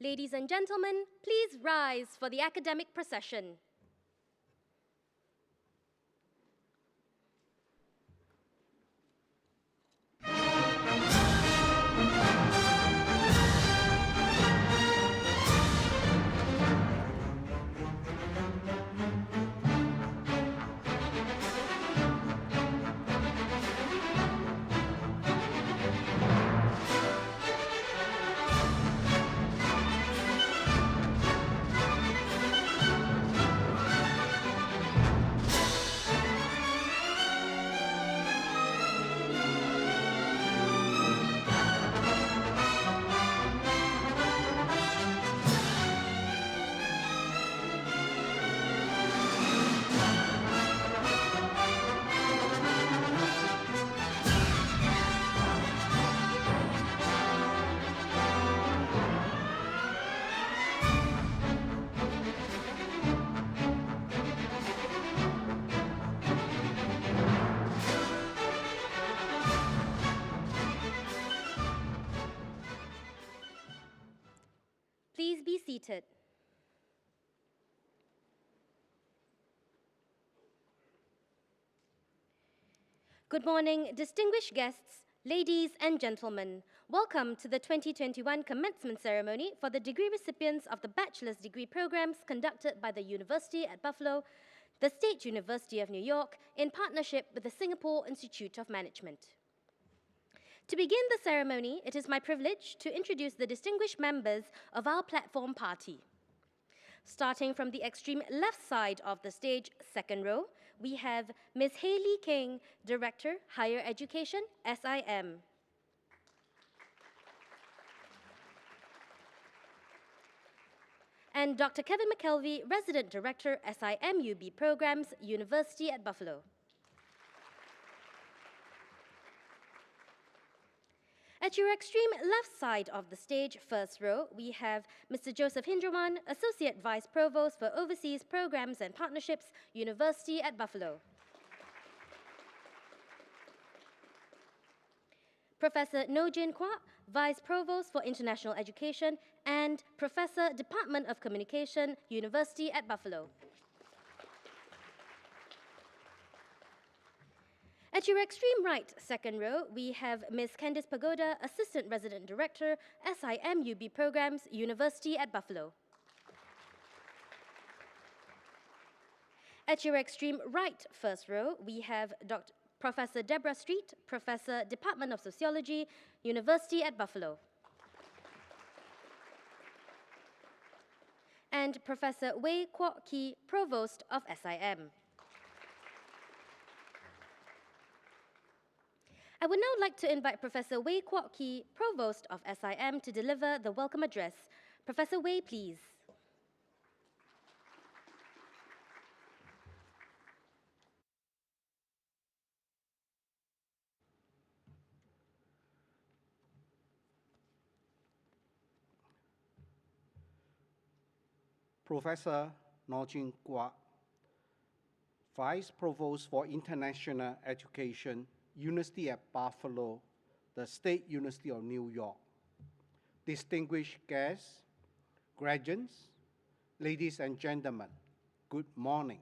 Ladies and gentlemen, please rise for the academic procession. Please be seated. Good morning, distinguished guests, ladies and gentlemen. Welcome to the 2021 commencement ceremony for the degree recipients of the bachelor's degree programs conducted by the University at Buffalo, the State University of New York, in partnership with the Singapore Institute of Management. To begin the ceremony, it is my privilege to introduce the distinguished members of our platform party. Starting from the extreme left side of the stage, second row, we have Ms. Hayley King, Director, Higher Education, SIM. And Dr. Kevin McKelvey, Resident Director, SIMUB Programs, University at Buffalo. At your extreme left side of the stage, first row, we have Mr. Joseph Hindrawan, Associate Vice Provost for Overseas Programs and Partnerships, University at Buffalo. Professor No Jin Kwa, Vice Provost for International Education and Professor, Department of Communication, University at Buffalo. At your extreme right, second row, we have Ms. Candice Pagoda, Assistant Resident Director, SIMUB Programs, University at Buffalo. At your extreme right, first row, we have Professor Deborah Street, Professor, Department of Sociology, University at Buffalo. And Professor Wei Kwok Ki, Provost of SIM. I would now like to invite Professor Wei Kwok Ki, Provost of SIM, to deliver the welcome address. Professor Wei, please. Professor No Jin Kwa, Vice Provost for International Education, University at Buffalo, the State University of New York. Distinguished guests, graduates, ladies and gentlemen, good morning.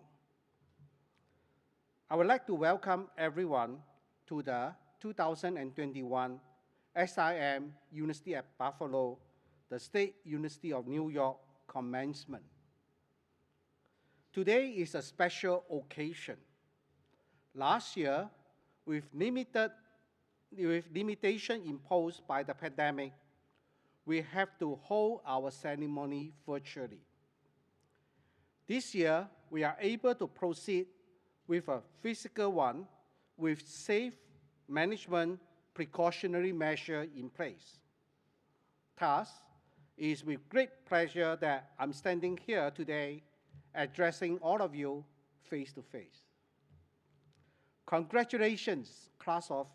I would like to welcome everyone to the 2021 SIM University at Buffalo, the State University of New York Commencement. Today is a special occasion. Last year, with limitation imposed by the pandemic, we have to hold our ceremony virtually. This year, we are able to proceed with a physical one with safe management precautionary measure in place. Thus, it is with great pleasure that I'm standing here today addressing all of you face to face. Congratulations, class of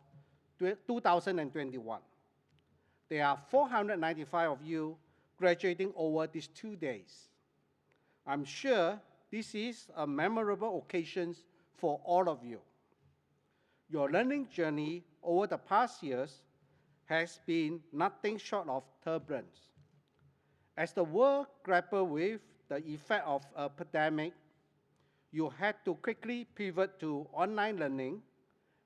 2021. There are 495 of you graduating over these 2 days. I'm sure this is a memorable occasion for all of you. Your learning journey over the past years has been nothing short of turbulence. As the world grappled with the effect of a pandemic, you had to quickly pivot to online learning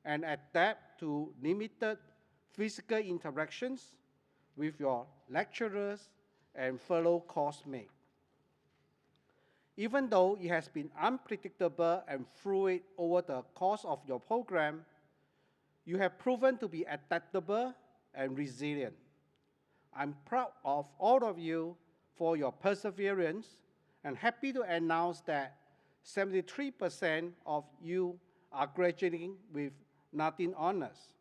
and adapt to limited physical interactions with your lecturers and fellow coursemates. Even though it has been unpredictable and fluid over the course of your program, you have proven to be adaptable and resilient. I'm proud of all of you for your perseverance and happy to announce that 73% of you are graduating with nothing honors.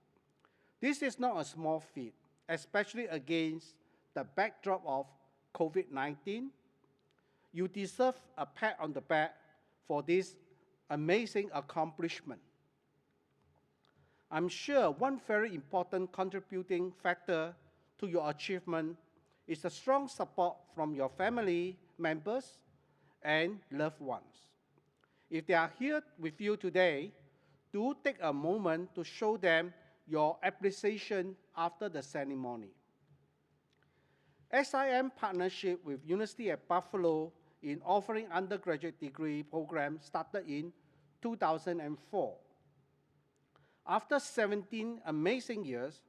This is not a small feat, especially against the backdrop of COVID-19. You deserve a pat on the back for this amazing accomplishment. I'm sure one very important contributing factor to your achievement is the strong support from your family members and loved ones. If they are here with you today, do take a moment to show them your appreciation after the ceremony. SIM partnership with University at Buffalo in offering undergraduate degree programs started in 2004. After 17 amazing years,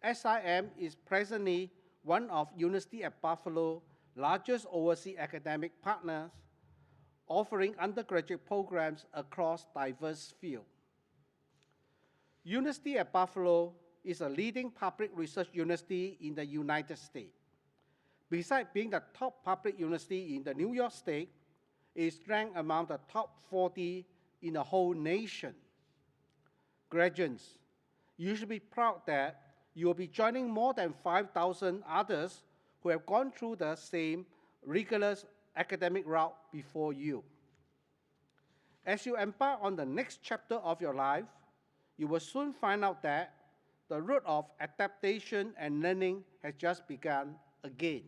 SIM is presently one of University at Buffalo's largest overseas academic partners, offering undergraduate programs across diverse fields. University at Buffalo is a leading public research university in the United States. Besides being the top public university in the New York State, it is ranked among the top 40 in the whole nation. Graduates, you should be proud that you will be joining more than 5,000 others who have gone through the same rigorous academic route before you. As you embark on the next chapter of your life, you will soon find out that the road of adaptation and learning has just begun again.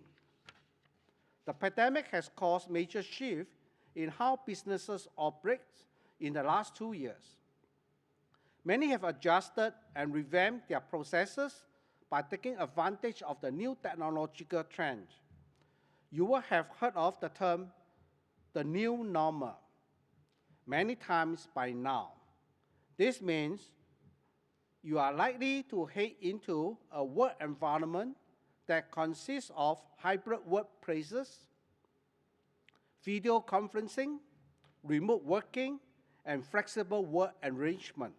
The pandemic has caused major shifts in how businesses operate in the last 2 years. Many have adjusted and revamped their processes by taking advantage of the new technological trend. You will have heard of the term, the new normal, many times by now. This means you are likely to head into a work environment that consists of hybrid workplaces, video conferencing, remote working, and flexible work arrangement.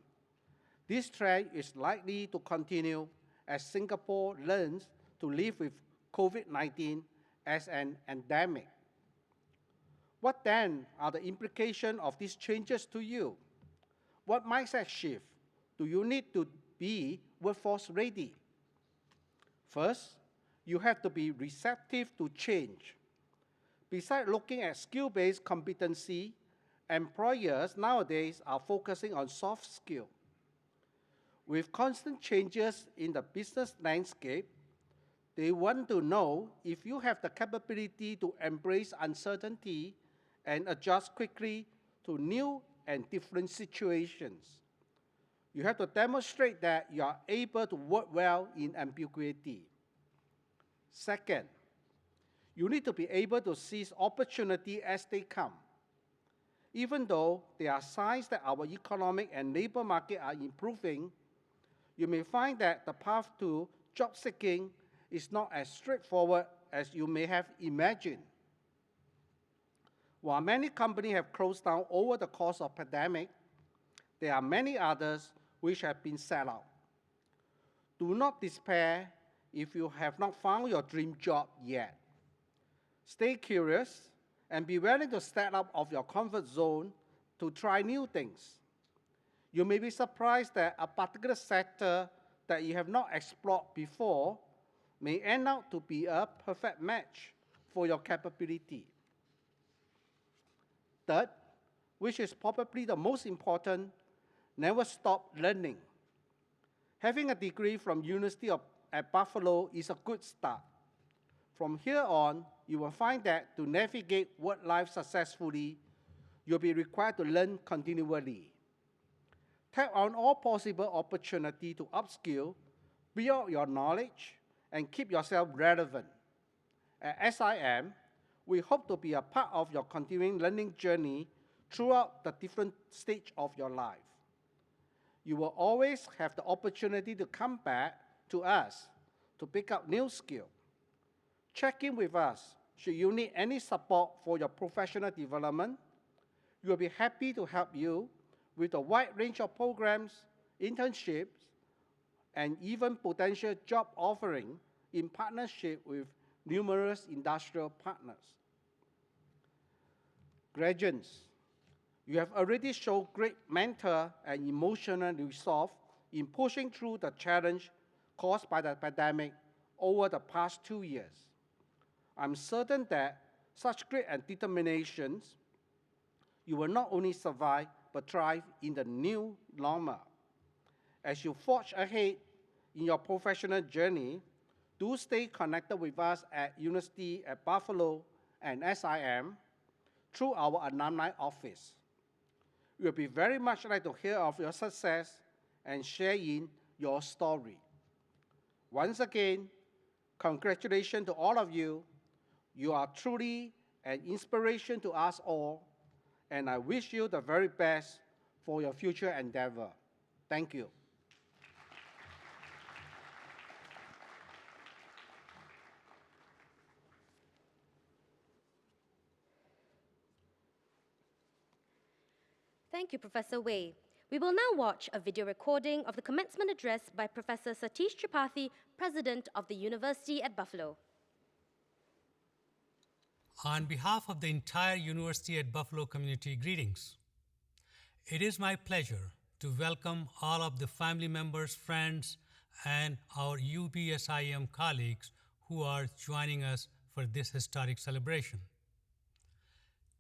This trend is likely to continue as Singapore learns to live with COVID-19 as an endemic. What then are the implications of these changes to you? What mindset shift do you need to be workforce ready? First, you have to be receptive to change. Besides looking at skill-based competency, employers nowadays are focusing on soft skills. With constant changes in the business landscape, they want to know if you have the capability to embrace uncertainty and adjust quickly to new and different situations. You have to demonstrate that you are able to work well in ambiguity. Second, you need to be able to seize opportunity as they come. Even though there are signs that our economic and labor market are improving, you may find that the path to job seeking is not as straightforward as you may have imagined. While many companies have closed down over the course of the pandemic, there are many others which have been set out. Do not despair if you have not found your dream job yet. Stay curious and be willing to step out of your comfort zone to try new things. You may be surprised that a particular sector that you have not explored before may end up to be a perfect match for your capability. Third, which is probably the most important, never stop learning. Having a degree from University at Buffalo is a good start. From here on, you will find that to navigate work life successfully, you'll be required to learn continually. Tap on all possible opportunity to upskill, build your knowledge, and keep yourself relevant. At SIM, we hope to be a part of your continuing learning journey throughout the different stages of your life. You will always have the opportunity to come back to us to pick up new skills. Check in with us should you need any support for your professional development. We will be happy to help you with a wide range of programs, internships, and even potential job offering in partnership with numerous industrial partners. Graduates, you have already shown great mental and emotional resolve in pushing through the challenge caused by the pandemic over the past 2 years. I'm certain that such grit and determination, you will not only survive but thrive in the new normal. As you forge ahead in your professional journey, do stay connected with us at University at Buffalo and SIM through our alumni office. We will be very much like to hear of your success and share in your story. Once again, congratulations to all of you. You are truly an inspiration to us all, and I wish you the very best for your future endeavor. Thank you. Thank you, Professor Wei. We will now watch a video recording of the commencement address by Professor Satish Tripathi, President of the University at Buffalo. On behalf of the entire University at Buffalo community, greetings. It is my pleasure to welcome all of the family members, friends, and our UBSIM colleagues who are joining us for this historic celebration.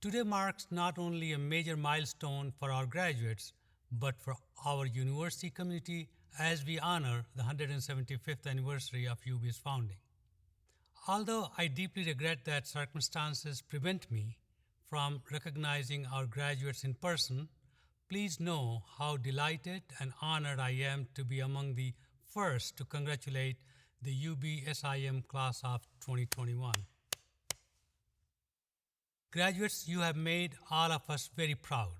Today marks not only a major milestone for our graduates, but for our university community as we honor the 175th anniversary of UB's founding. Although I deeply regret that circumstances prevent me from recognizing our graduates in person, please know how delighted and honored I am to be among the first to congratulate the UBSIM class of 2021. Graduates, you have made all of us very proud.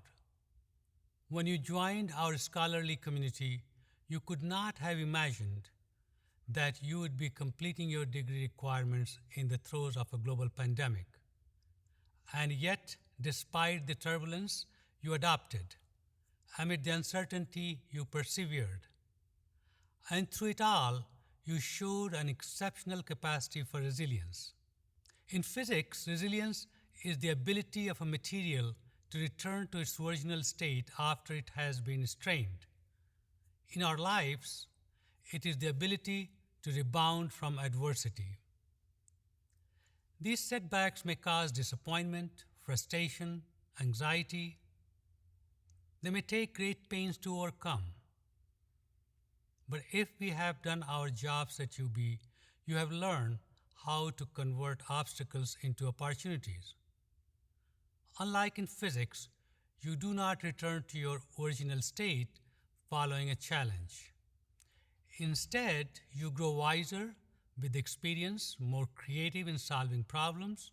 When you joined our scholarly community, you could not have imagined that you would be completing your degree requirements in the throes of a global pandemic. And yet, despite the turbulence, you adapted. Amid the uncertainty, you persevered. And through it all, you showed an exceptional capacity for resilience. In physics, resilience is the ability of a material to return to its original state after it has been strained. In our lives, it is the ability to rebound from adversity. These setbacks may cause disappointment, frustration, anxiety. They may take great pains to overcome. But if we have done our jobs at UB, you have learned how to convert obstacles into opportunities. Unlike in physics, you do not return to your original state following a challenge. Instead, you grow wiser with experience, more creative in solving problems,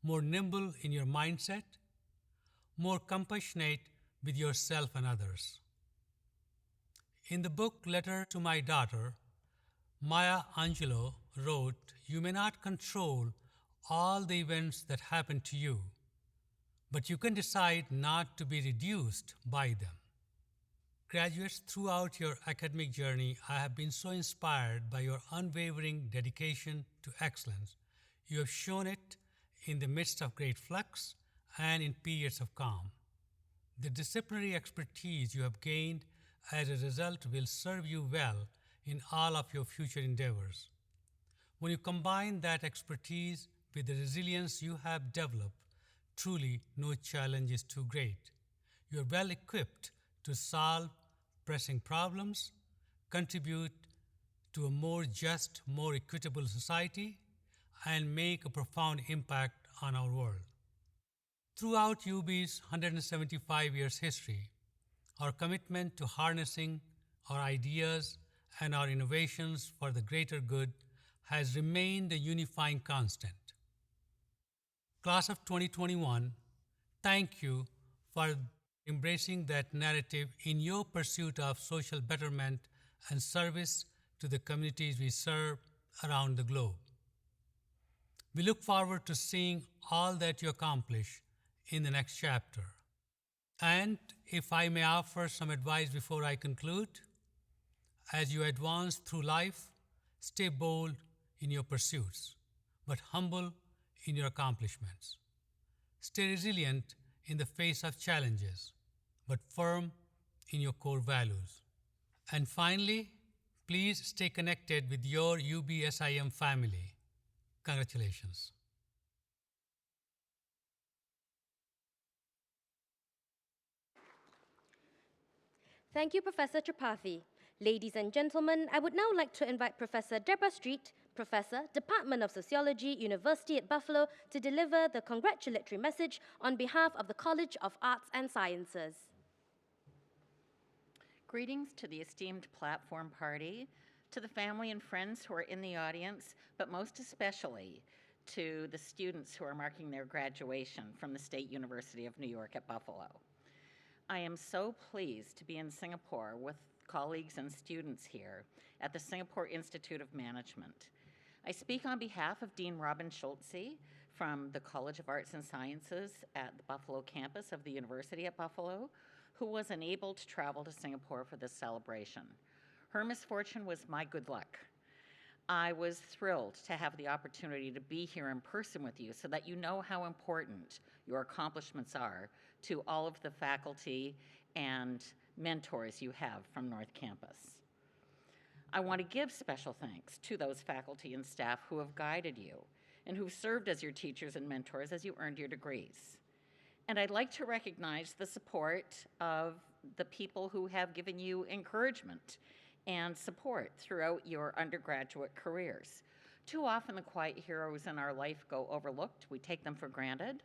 more nimble in your mindset, more compassionate with yourself and others. In the book Letter to My Daughter, Maya Angelou wrote, "You may not control all the events that happen to you, but you can decide not to be reduced by them." Graduates, throughout your academic journey, I have been so inspired by your unwavering dedication to excellence. You have shown it in the midst of great flux and in periods of calm. The disciplinary expertise you have gained as a result will serve you well in all of your future endeavors. When you combine that expertise with the resilience you have developed, truly no challenge is too great. You are well equipped to solve pressing problems, contribute to a more just, more equitable society, and make a profound impact on our world. Throughout UB's 175 years history, our commitment to harnessing our ideas and our innovations for the greater good has remained a unifying constant. Class of 2021, thank you for embracing that narrative in your pursuit of social betterment and service to the communities we serve around the globe. We look forward to seeing all that you accomplish in the next chapter. And if I may offer some advice before I conclude, as you advance through life, stay bold in your pursuits, but humble in your accomplishments. Stay resilient in the face of challenges, but firm in your core values. And finally, please stay connected with your UBSIM family. Congratulations. Thank you, Professor Tripathi. Ladies and gentlemen, I would now like to invite Professor Deborah Street, Professor, Department of Sociology, University at Buffalo, to deliver the congratulatory message on behalf of the College of Arts and Sciences. Greetings to the esteemed platform party, to the family and friends who are in the audience, but most especially to the students who are marking their graduation from the State University of New York at Buffalo. I am so pleased to be in Singapore with colleagues and students here at the Singapore Institute of Management. I speak on behalf of Dean Robin Schultze from the College of Arts and Sciences at the Buffalo campus of the University at Buffalo, who was unable to travel to Singapore for this celebration. Her misfortune was my good luck. I was thrilled to have the opportunity to be here in person with you so that you know how important your accomplishments are to all of the faculty and mentors you have from North Campus. I want to give special thanks to those faculty and staff who have guided you and who served as your teachers and mentors as you earned your degrees. And I'd like to recognize the support of the people who have given you encouragement and support throughout your undergraduate careers. Too often the quiet heroes in our life go overlooked. We take them for granted.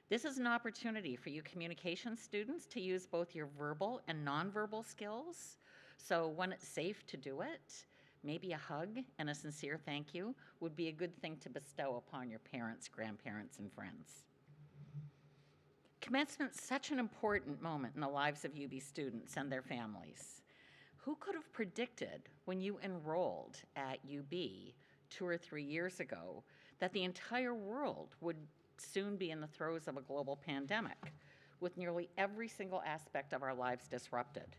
This is an opportunity for you communication students to use both your verbal and nonverbal skills. So when it's safe to do it, maybe a hug and a sincere thank you would be a good thing to bestow upon your parents, grandparents, and friends. Commencement's such an important moment in the lives of UB students and their families. Who could have predicted when you enrolled at UB 2 or 3 years ago that the entire world would soon be in the throes of a global pandemic, with nearly every single aspect of our lives disrupted?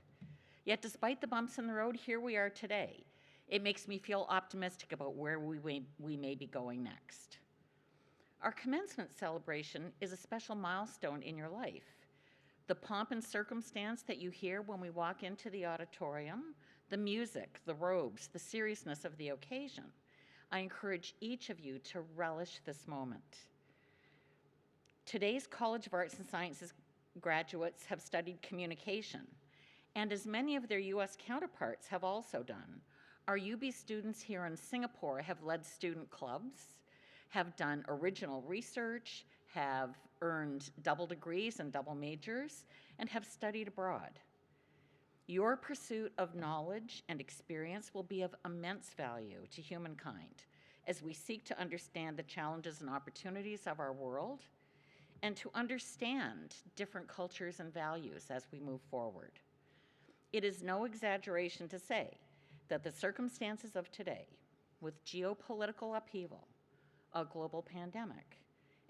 Yet despite the bumps in the road, here we are today. It makes me feel optimistic about where we may be going next. Our commencement celebration is a special milestone in your life. The pomp and circumstance that you hear when we walk into the auditorium, the music, the robes, the seriousness of the occasion, I encourage each of you to relish this moment. Today's College of Arts and Sciences graduates have studied communication, and as many of their US counterparts have also done, our UB students here in Singapore have led student clubs, have done original research, have earned double degrees and double majors, and have studied abroad. Your pursuit of knowledge and experience will be of immense value to humankind as we seek to understand the challenges and opportunities of our world and to understand different cultures and values as we move forward. It is no exaggeration to say that the circumstances of today, with geopolitical upheaval, a global pandemic,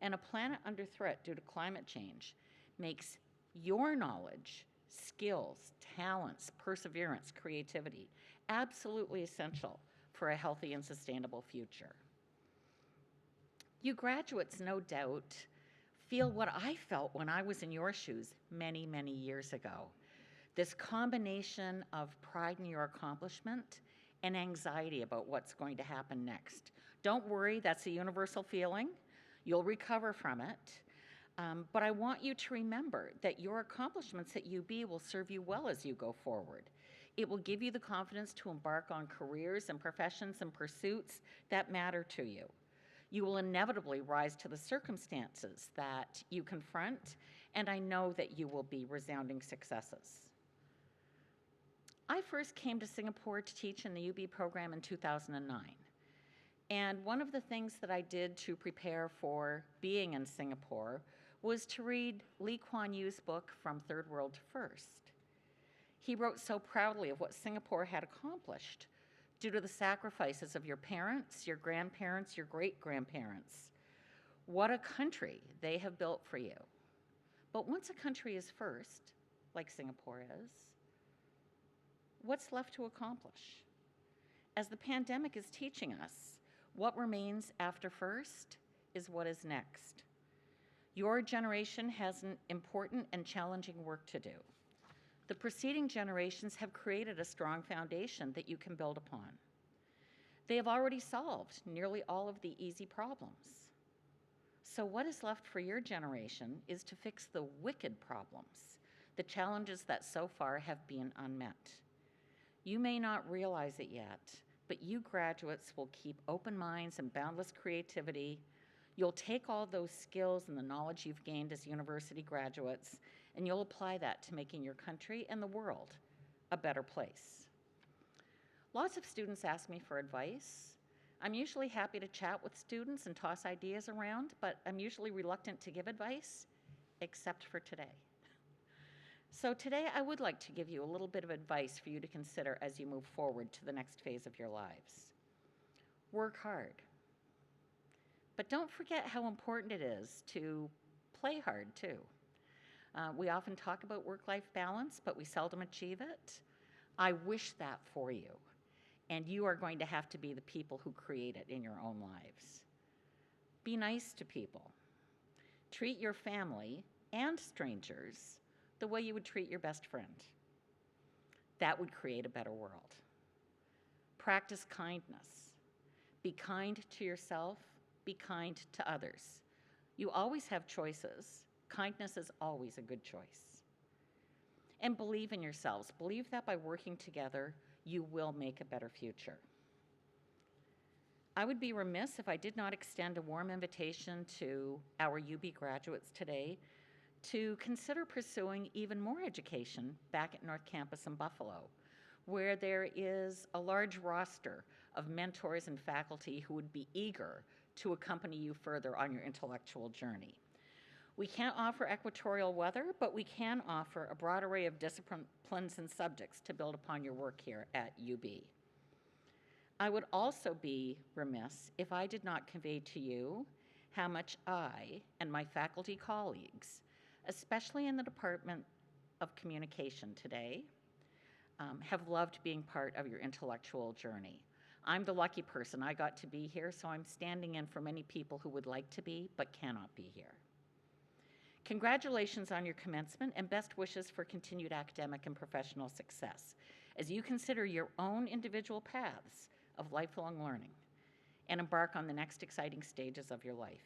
and a planet under threat due to climate change, makes your knowledge, skills, talents, perseverance, creativity absolutely essential for a healthy and sustainable future. You graduates, no doubt, feel what I felt when I was in your shoes many, many years ago. This combination of pride in your accomplishment and anxiety about what's going to happen next. Don't worry, that's a universal feeling. You'll recover from it. But I want you to remember that your accomplishments at UB will serve you well as you go forward. It will give you the confidence to embark on careers and professions and pursuits that matter to you. You will inevitably rise to the circumstances that you confront, and I know that you will be resounding successes. I first came to Singapore to teach in the UB program in 2009. And one of the things that I did to prepare for being in Singapore was to read Lee Kuan Yew's book, From Third World to First. He wrote so proudly of what Singapore had accomplished due to the sacrifices of your parents, your grandparents, your great-grandparents. What a country they have built for you. But once a country is first, like Singapore is, what's left to accomplish? As the pandemic is teaching us, what remains after first is what is next. Your generation has an important and challenging work to do. The preceding generations have created a strong foundation that you can build upon. They have already solved nearly all of the easy problems. So what is left for your generation is to fix the wicked problems, the challenges that so far have been unmet. You may not realize it yet, but you graduates will keep open minds and boundless creativity. You'll take all those skills and the knowledge you've gained as university graduates, and you'll apply that to making your country and the world a better place. Lots of students ask me for advice. I'm usually happy to chat with students and toss ideas around, but I'm usually reluctant to give advice, except for today. So today I would like to give you a little bit of advice for you to consider as you move forward to the next phase of your lives. Work hard. But don't forget how important it is to play hard too. We often talk about work-life balance, but we seldom achieve it. I wish that for you, and you are going to have to be the people who create it in your own lives. Be nice to people. Treat your family and strangers the way you would treat your best friend. That would create a better world. Practice kindness. Be kind to yourself, be kind to others. You always have choices. Kindness is always a good choice. And believe in yourselves. Believe that by working together, you will make a better future. I would be remiss if I did not extend a warm invitation to our UB graduates today to consider pursuing even more education back at North Campus in Buffalo, where there is a large roster of mentors and faculty who would be eager to accompany you further on your intellectual journey. We can't offer equatorial weather, but we can offer a broad array of disciplines and subjects to build upon your work here at UB. I would also be remiss if I did not convey to you how much I and my faculty colleagues, especially in the Department of Communication today, have loved being part of your intellectual journey. I'm the lucky person. I got to be here, so I'm standing in for many people who would like to be but cannot be here. Congratulations on your commencement and best wishes for continued academic and professional success as you consider your own individual paths of lifelong learning and embark on the next exciting stages of your life.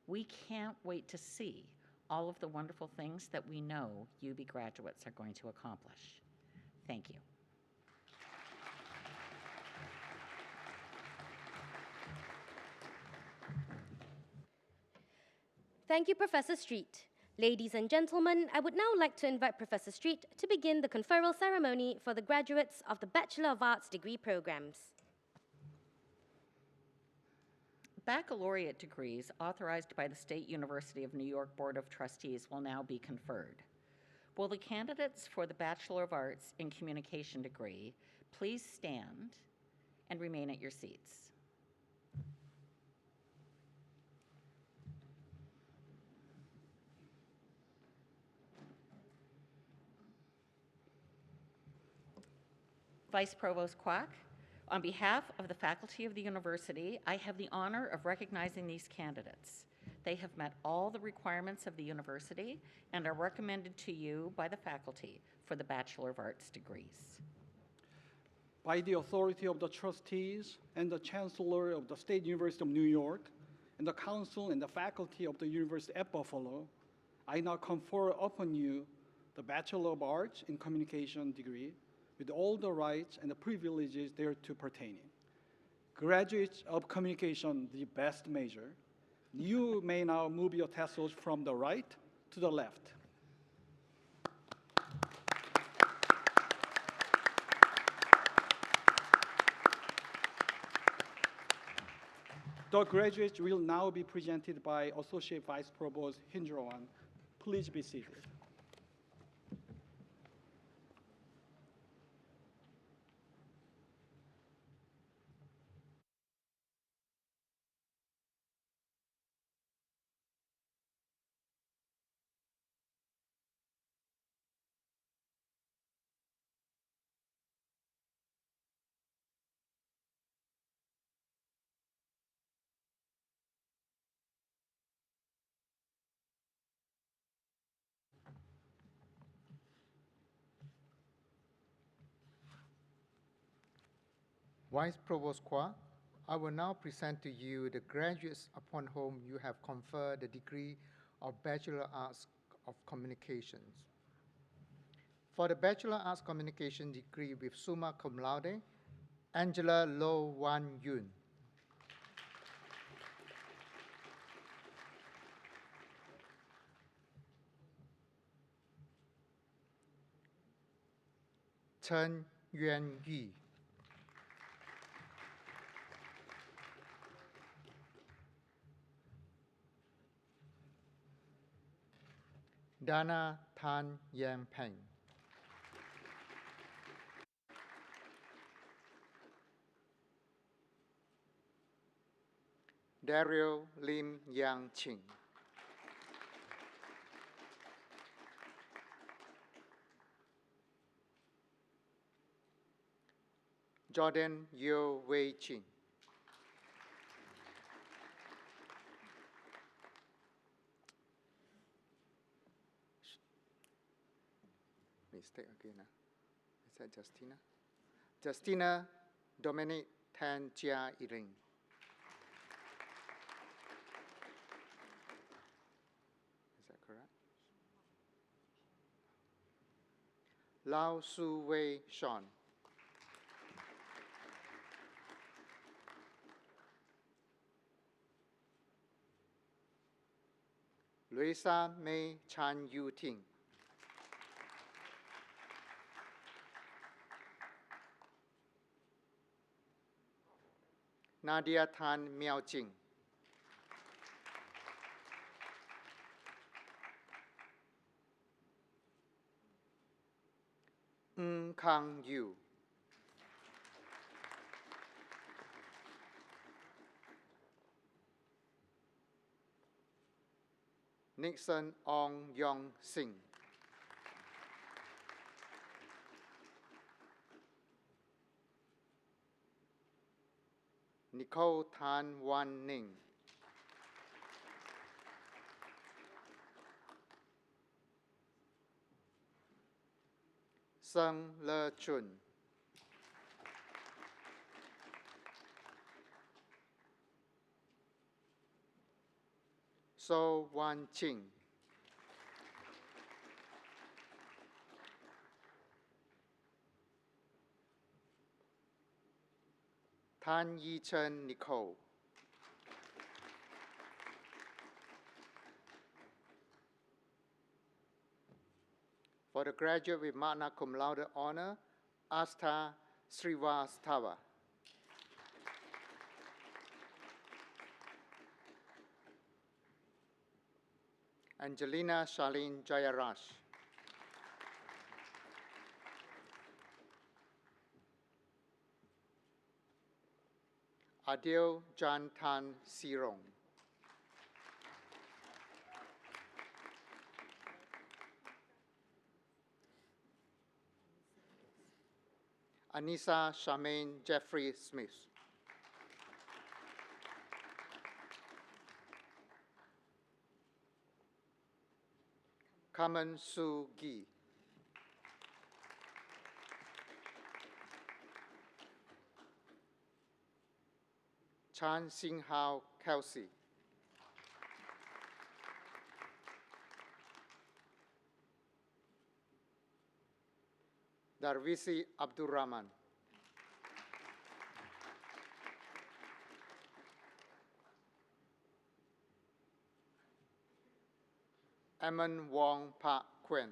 We can't wait to see all of the wonderful things that we know UB graduates are going to accomplish. Thank you. Thank you, Professor Street. Ladies and gentlemen, I would now like to invite Professor Street to begin the conferral ceremony for the graduates of the Bachelor of Arts degree programs. Baccalaureate degrees authorized by the State University of New York Board of Trustees will now be conferred. Will the candidates for the Bachelor of Arts in Communication degree please stand and remain at your seats? Vice Provost Kwok, on behalf of the faculty of the university, I have the honor of recognizing these candidates. They have met all the requirements of the university and are recommended to you by the faculty for the Bachelor of Arts degrees. By the authority of the trustees and the Chancellor of the State University of New York and the council and the faculty of the University at Buffalo, I now confer upon you the Bachelor of Arts in Communication degree with all the rights and the privileges thereto pertaining. Graduates of communication, the best major, you may now move your tassels from the right to the left. The graduates will now be presented by Associate Vice Provost Hindrowan. Please be seated. Vice Provost Kwa, I will now present to you the graduates upon whom you have conferred the degree of Bachelor Arts of Communications. For the Bachelor Arts Communication degree with summa cum laude, Angela Lo Wan Yun. Chen Yuan Yi. Dana Tan Yang Peng. Daryl Lim Yang Ching. Jordan Yo Wei Ching. Mistake again. Is that Justina? Justina Dominic Tan Jia Iring. Is that correct? Lao Su Wei Sean. Louisa May Chan Yu Ting. Nadia Tan Miao Jing. Ng Kang Yu. Nixon Ong Yong Sing. Nicole Tan Wan Ning. Sung Le Chun. So Wan Ching. Tan Yi Chen Nicole. For the graduate with magna cum laude honor, Asta Srivastava. Angelina Charlene Jayaraj. Adil Jan Tan Sirong. Anissa Charmaine Jeffrey Smith. Kamen Su Gi. Chan Sing Hao Kelsey. Darvisi Abdurrahman. Eamon Wong Pak Quinn.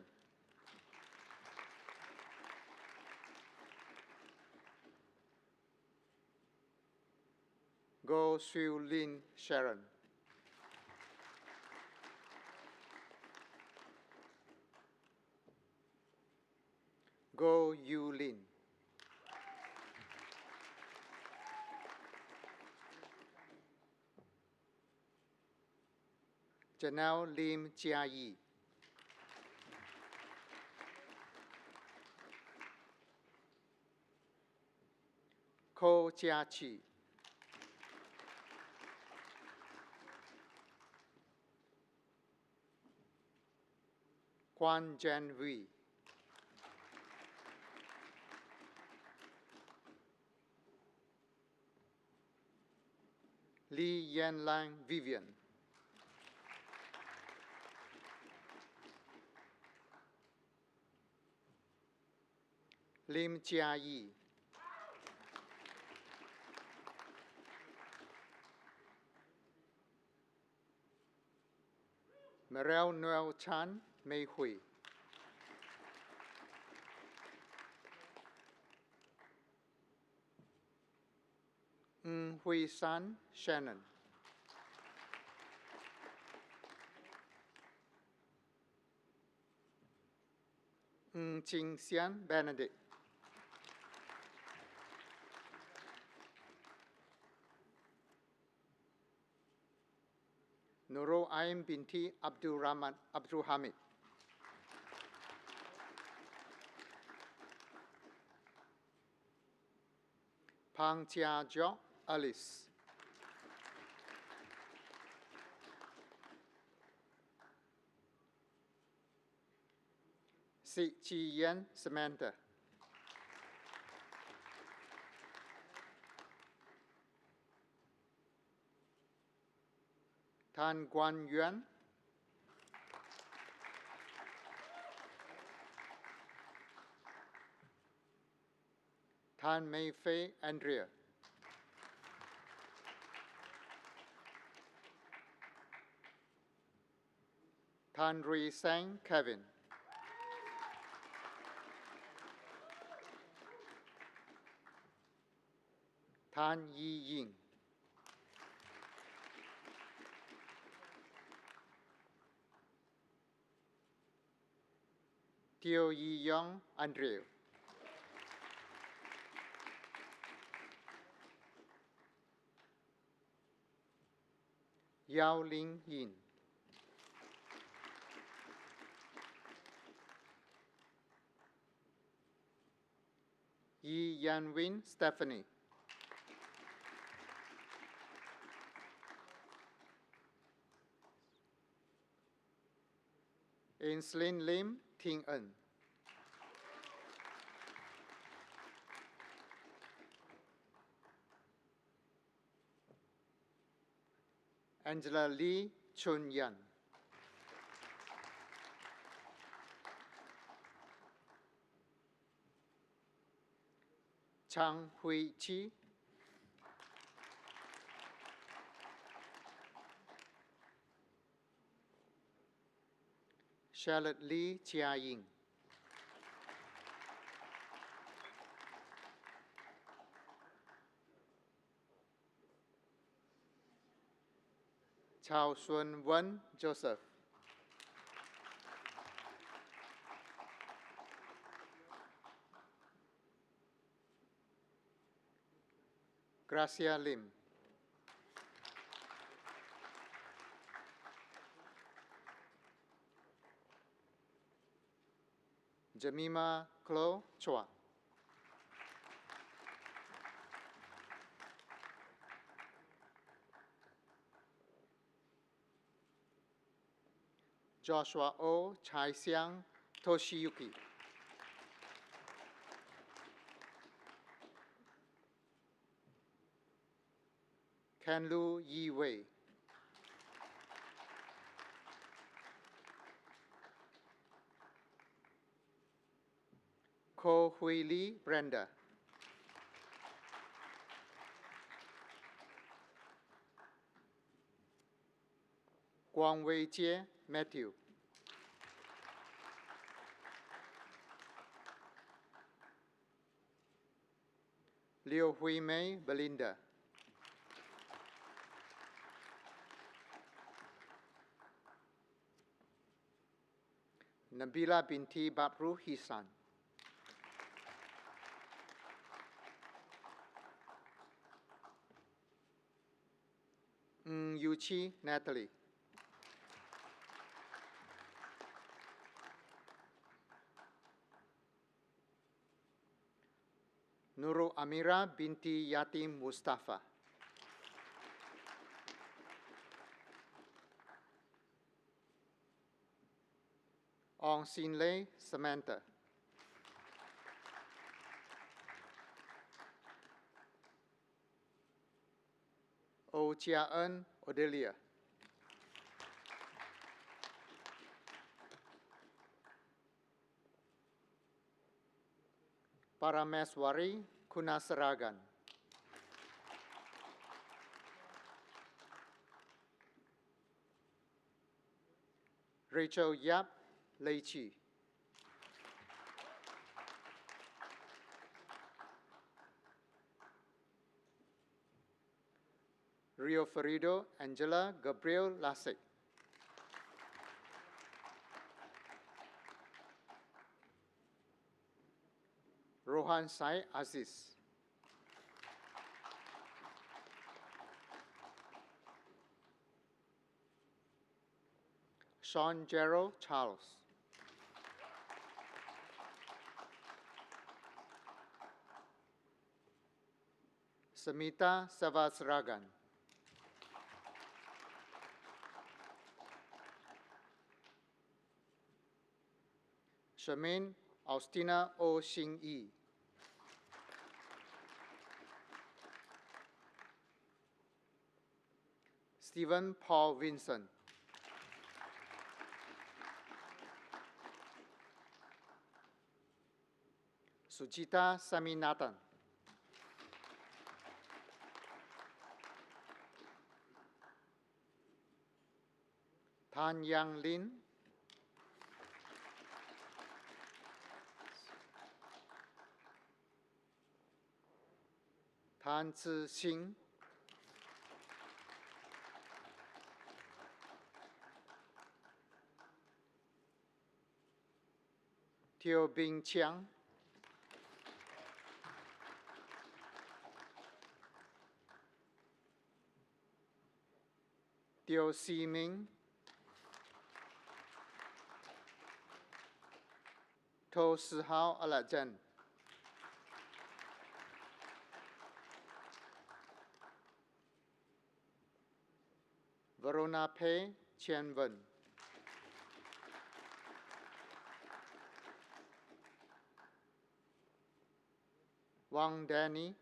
Go Siew Lin Sharon. Go Yu Lin. Janelle Lim Jia Yi. Ko Jia Chi. Quan Jan Wei. Li Yan Lang Vivian. Lim Jia Yi. Merel Noel Chan Mei Hui. Hui San Shannon. Ching Xian Benedict. Nurul Aim binti Abdul Rahman Abdul Hamid. Pang Chia Jo Alice. Si Chi Yen Samantha. Tan Guan Yuan. Tan Mei Fei Andrea. Tan Rui Sang Kevin. Tan Yi Ying. Teo Yi Young Andrew. Yao Ling Yin. Yi Yanwin Stephanie. Ainslin Lim Ting En. Angela Lee Chun Yan. Chang Hui Chi. Charlotte Lee Chia Ying. Chao Xuân Wen Joseph. Gracia Lim. Jemima Klo Chua. Joshua O. Chai Xiang Toshiyuki. Kenlu Yi Wei. Ko Hui Lee Brenda. Guang Wei Jie Matthew. Liu Hui Mei Belinda. Nabila binti Babru Hisan. Yuchi Natalie. Nurul Amira binti Yatim Mustafa. Ong Sinlei Samantha. O Chia Eun Odelia. Parameswari Kunasaragan. Rachel Yap Leichi. Rio Ferido Angela Gabriel Lasek. Rohan Sai Aziz. Sean Gerald Charles. Samita Savasragan. Charmaine Austina O Xing Yi. Stephen Paul Vincent. Sujita Saminathan. Tan Yang Lin. Tan Tzu Xing. Teo Bing Chiang. Teo Si Ming. To Si Hao Alajan. Verona Pei Chen Wen. Wang Danny.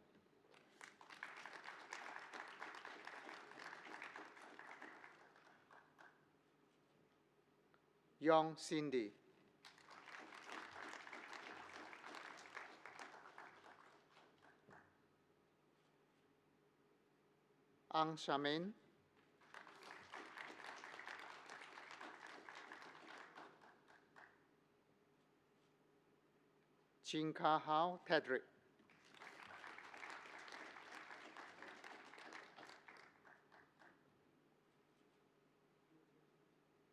Yong Cindy. Ang Shamin. Chin Ka Hao Tedrick.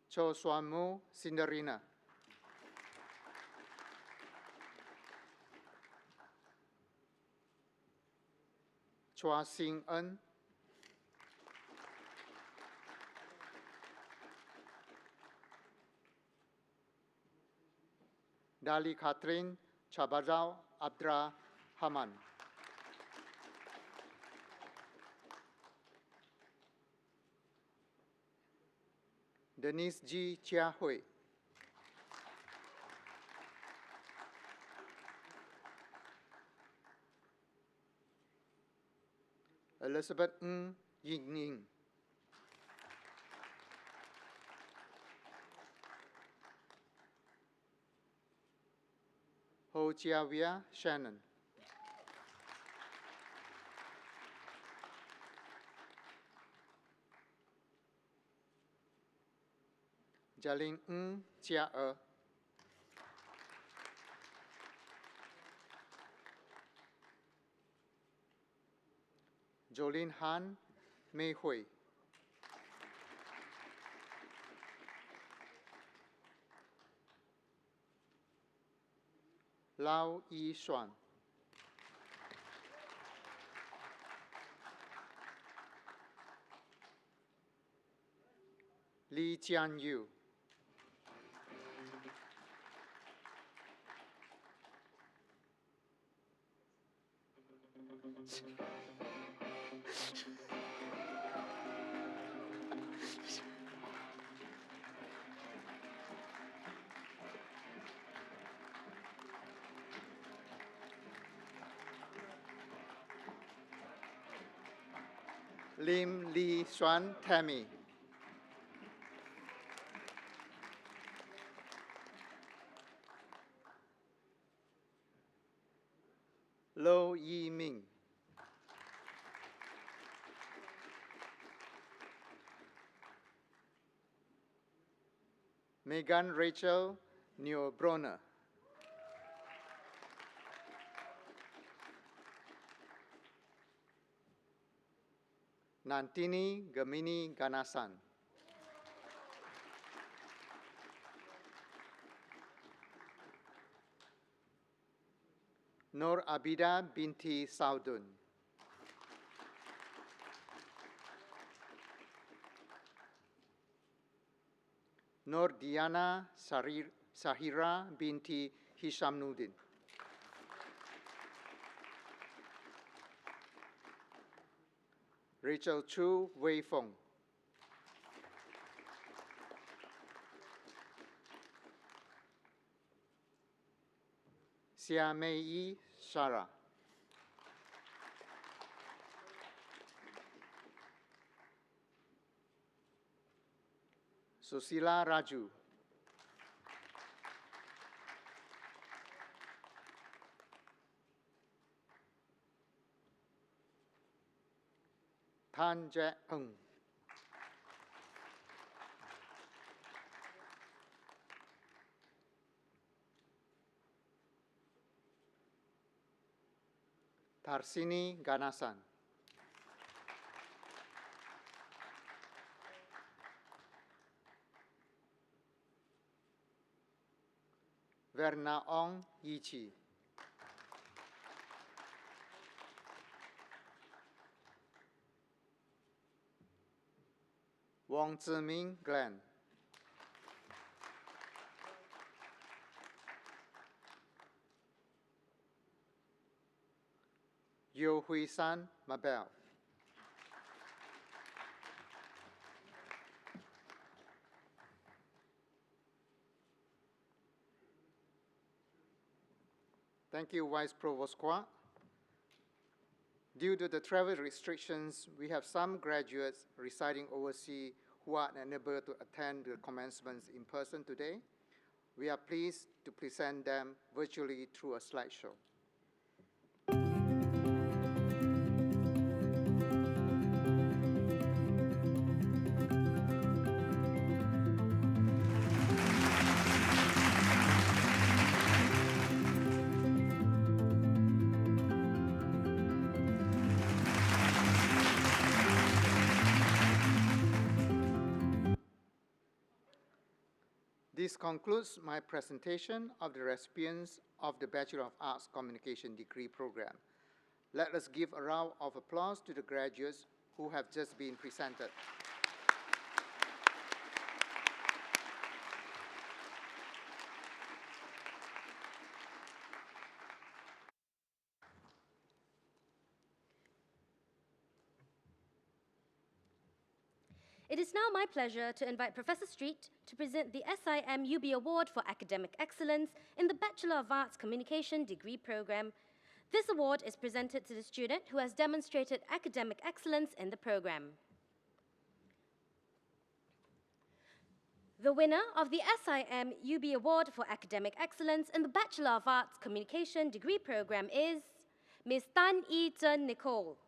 Cho Suan Mu Cinderina. Chua Sing En. Dali Catherine Chabazao Abdra Haman. Denise G. Chia Hui. Elizabeth Ng Ying Ying. Ho Chia Via Shannon. Jalin Ng Chia E. Jolin Han Mei Hui. Lao Yi Xuan. Li Jian Yu. Lim Li Xuan Tammy. Lo Yi Ming. Megan Rachel Neobroner. Nantini Gamini Ganasan. Nur Abida binti Saudun. Nur Diana Sahira binti Hishamnuddin. Rachel Chu Wei Fong. Xia Mei Yi Shara. Susila Raju. Tan Jae-ung. Tarsini Ganasan. Verna Ong Yichi. Wong Ziming Glenn. Yo Hui San Mabel. Thank you, Vice Provost Kwa. Due to the travel restrictions, we have some graduates residing overseas who are unable to attend the commencements in person today. We are pleased to present them virtually through a slideshow. This concludes my presentation of the recipients of the Bachelor of Arts Communication degree program. Let us give a round of applause to the graduates who have just been presented. It is now my pleasure to invite Professor Street to present the SIM UB Award for Academic Excellence in the Bachelor of Arts Communication degree program. This award is presented to the student who has demonstrated academic excellence in the program. The winner of the SIM UB Award for Academic Excellence in the Bachelor of Arts Communication degree program is Ms. Tan Yi Zhen Nicole.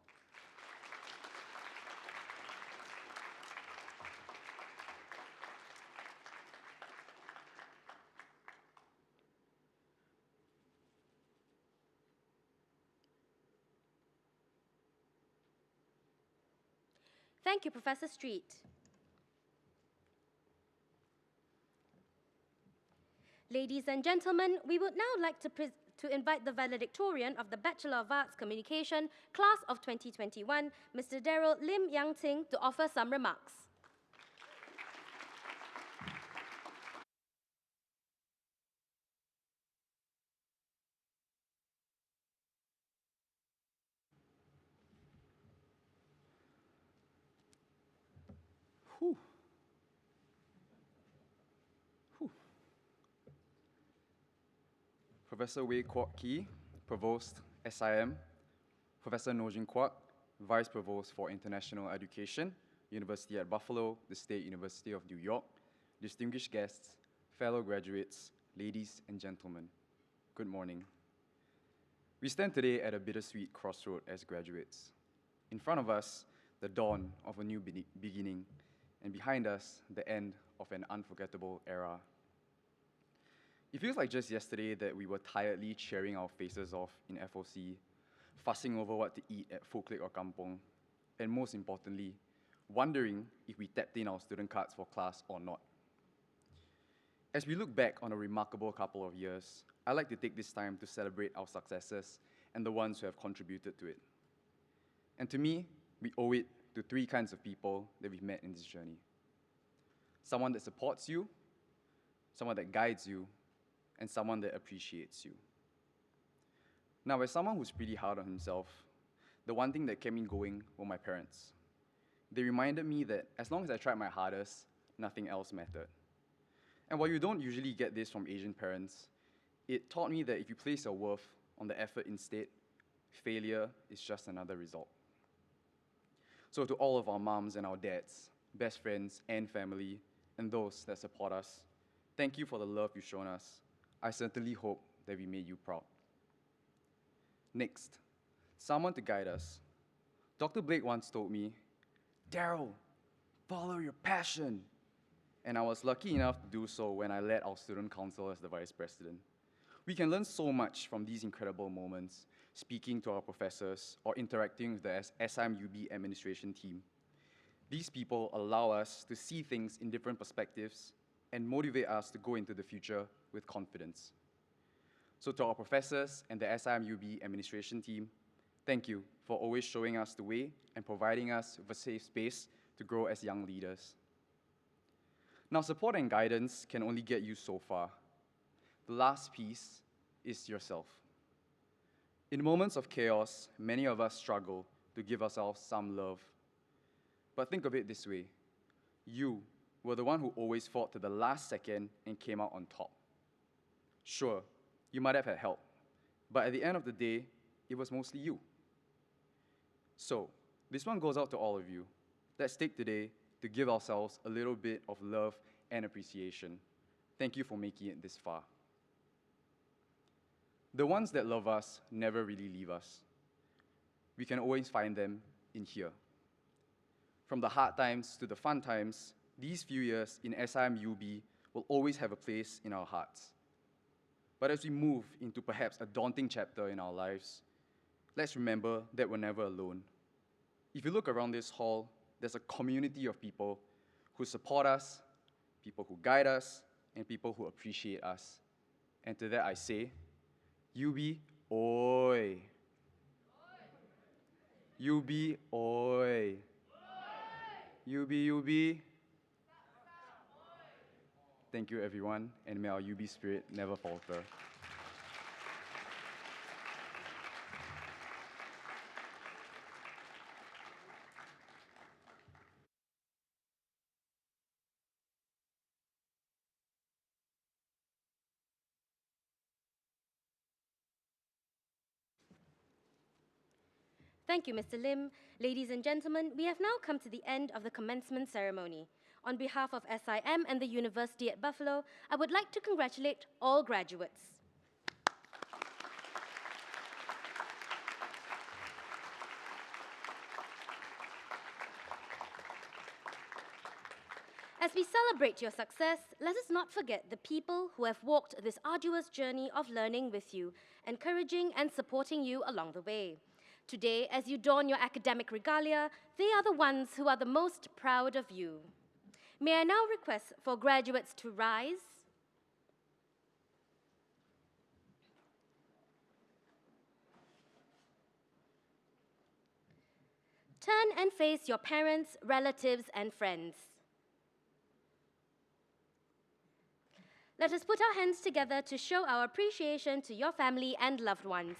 Thank you, Professor Street. Ladies and gentlemen, we would now like to to invite the valedictorian of the Bachelor of Arts Communication, Class of 2021, Mr. Daryl Lim Yang Ting, to offer some remarks. Professor Wei Kwok Kee, Provost, SIM, Professor Nojin Kwok, Vice Provost for International Education, University at Buffalo, the State University of New York, distinguished guests, fellow graduates, ladies and gentlemen, good morning. We stand today at a bittersweet crossroad as graduates. In front of us, the dawn of a new beginning, and behind us, the end of an unforgettable era. It feels like just yesterday that we were tiredly cheering our faces off in FOC, fussing over what to eat at Food Click or Kampong, and most importantly, wondering if we tapped in our student cards for class or not. As we look back on a remarkable couple of years, I'd like to take this time to celebrate our successes and the ones who have contributed to it. And to me, we owe it to three kinds of people that we've met in this journey. Someone that supports you, someone that guides you, and someone that appreciates you. Now, as someone who's pretty hard on himself, the one thing that kept me going were my parents. They reminded me that as long as I tried my hardest, nothing else mattered. And while you don't usually get this from Asian parents, it taught me that if you place your worth on the effort instead, failure is just another result. So to all of our moms and our dads, best friends and family, and those that support us, thank you for the love you've shown us. I certainly hope that we made you proud. Next, someone to guide us. Dr. Blake once told me, "Daryl, follow your passion." And I was lucky enough to do so when I led our student council as the vice president. We can learn so much from these incredible moments, speaking to our professors or interacting with the SIMUB administration team. These people allow us to see things in different perspectives and motivate us to go into the future with confidence. So to our professors and the SIMUB administration team, thank you for always showing us the way and providing us with a safe space to grow as young leaders. Now, support and guidance can only get you so far. The last piece is yourself. In moments of chaos, many of us struggle to give ourselves some love. But think of it this way. You were the one who always fought to the last second and came out on top. Sure, you might have had help, but at the end of the day, it was mostly you. So, this one goes out to all of you. Let's take today to give ourselves a little bit of love and appreciation. Thank you for making it this far. The ones that love us never really leave us. We can always find them in here. From the hard times to the fun times, these few years in SIMUB will always have a place in our hearts. But as we move into perhaps a daunting chapter in our lives, let's remember that we're never alone. If you look around this hall, there's a community of people who support us, people who guide us, and people who appreciate us. And to that I say, UB, oi! UB, oi! UB. Thank you, everyone, and may our UB spirit never falter. Thank you, Mr. Lim. Ladies and gentlemen, we have now come to the end of the commencement ceremony. On behalf of SIM and the University at Buffalo, I would like to congratulate all graduates. As we celebrate your success, let us not forget the people who have walked this arduous journey of learning with you, encouraging and supporting you along the way. Today, as you don your academic regalia, they are the ones who are the most proud of you. May I now request for graduates to rise. Turn and face your parents, relatives, and friends. Let us put our hands together to show our appreciation to your family and loved ones.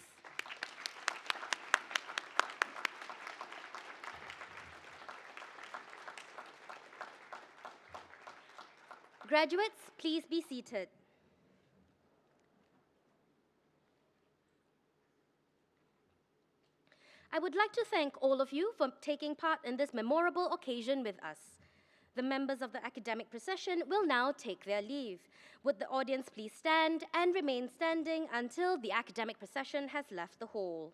Graduates, please be seated. I would like to thank all of you for taking part in this memorable occasion with us. The members of the academic procession will now take their leave. Would the audience please stand and remain standing until the academic procession has left the hall?